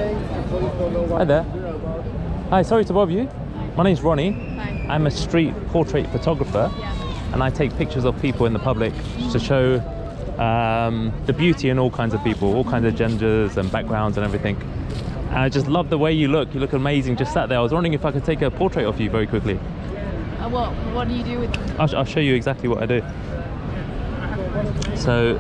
Hi there. Hi, sorry to bother you. My name's Ronnie. Hi. I'm a street portrait photographer, Yeah. and I take pictures of people in the public to show the beauty in all kinds of people, all kinds of genders and backgrounds and everything. And I just love the way you look. You look amazing. Just sat there. I was wondering if I could take a portrait of you very quickly. What do you do with? I'll show you exactly what I do. So.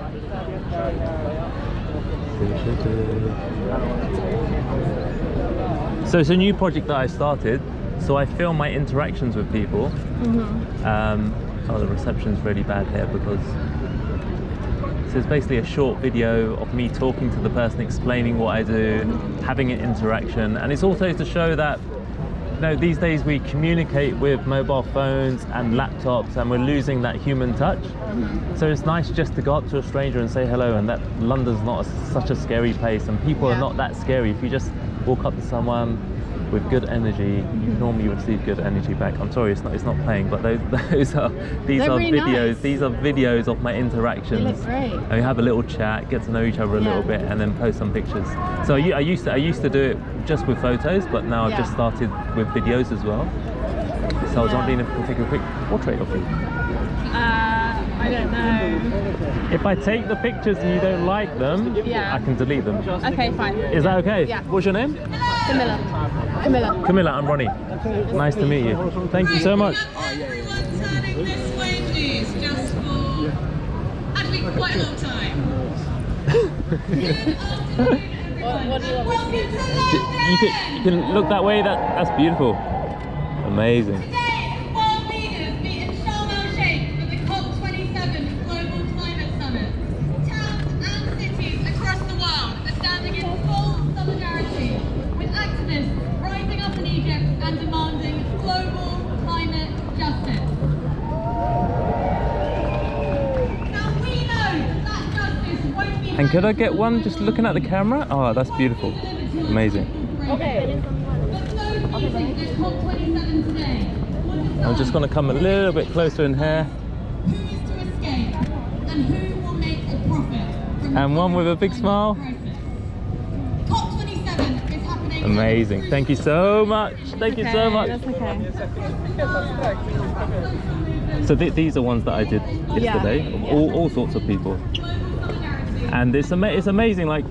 So it's a new project that I started. So I film my interactions with people. Oh, the reception's really bad here because. So it's basically a short video of me talking to the person, explaining what I do, having an interaction, and it's also to show that, you know, these days we communicate with mobile phones and laptops, and we're losing that human touch. So it's nice just to go up to a stranger and say hello, and that London's not such a scary place, and people are not that scary. If you just walk up to someone with good energy, you normally receive good energy back. I'm sorry, it's not playing, but these are really videos. nice. These are videos of my interactions. They look great. And we have a little chat, get to know each other a little bit, and then post some pictures. So I used to do it just with photos, but now I've just started with videos as well. So I was wondering if I could take a quick portrait of you. I don't know. If I take the pictures and you don't like them, I can delete them. Okay, fine. Is that okay? Yeah. What's your name? Camilla. Camilla, I'm Ronnie. Nice to meet you. Thank you so much. Turning this way, please, just for actually quite a long time. What do you want me to do? You can look that way. That's beautiful. Amazing. Today, world leaders meet in Sharm el-Sheikh for the COP27 Global Climate Summit. Towns and cities across the world are standing in full solidarity with activists rising up in Egypt and demanding global climate justice. Now we know that justice won't be. And could I get one just looking at the camera? Oh, that's beautiful. Amazing. Okay. I'm just going to come a little bit closer in here. Who is to escape and who will make a profit from And one with a big smile. COP27 is happening. Amazing. Thank you so much. Thank you so much. That's okay. So these are ones that I did yesterday. All sorts of people. And it's amazing. Like,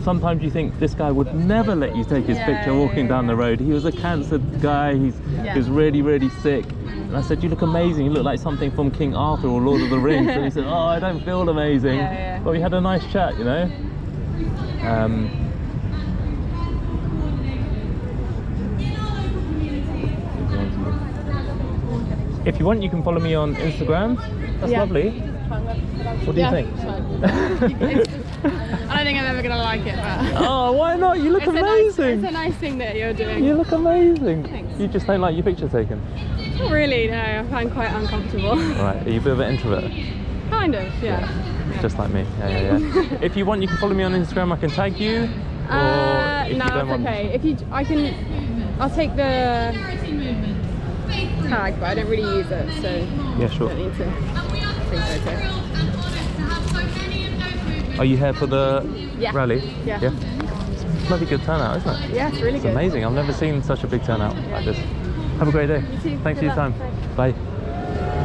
sometimes you think this guy would never let you take his picture walking down the road. He was a cancer guy. He was really, really sick. And I said, you look amazing. You look like something from King Arthur or Lord of the Rings. And he said, oh, I don't feel amazing. But we had a nice chat, you know. If you want, you can follow me on Instagram. That's lovely. What do you think? I don't think I'm ever gonna like it, but Oh, why not? You look amazing. it's a nice thing that you're doing. You look amazing. Thanks. You just don't like your picture taken. Not really, no. I find quite uncomfortable. Right, are you a bit of an introvert? Kind of, yeah. Just like me. Yeah. If you want, you can follow me on Instagram. I can tag you. Or if No, you don't that's okay. I'll take the tag, but I don't really use it, so Yeah, sure. I don't need to take photos. Are you here for the rally? Yeah. It's a bloody good turnout, isn't it? Yeah, it's really It's good. amazing. I've never seen such a big turnout like this. Have a great day. You too. Thanks for Good your time. luck. Bye.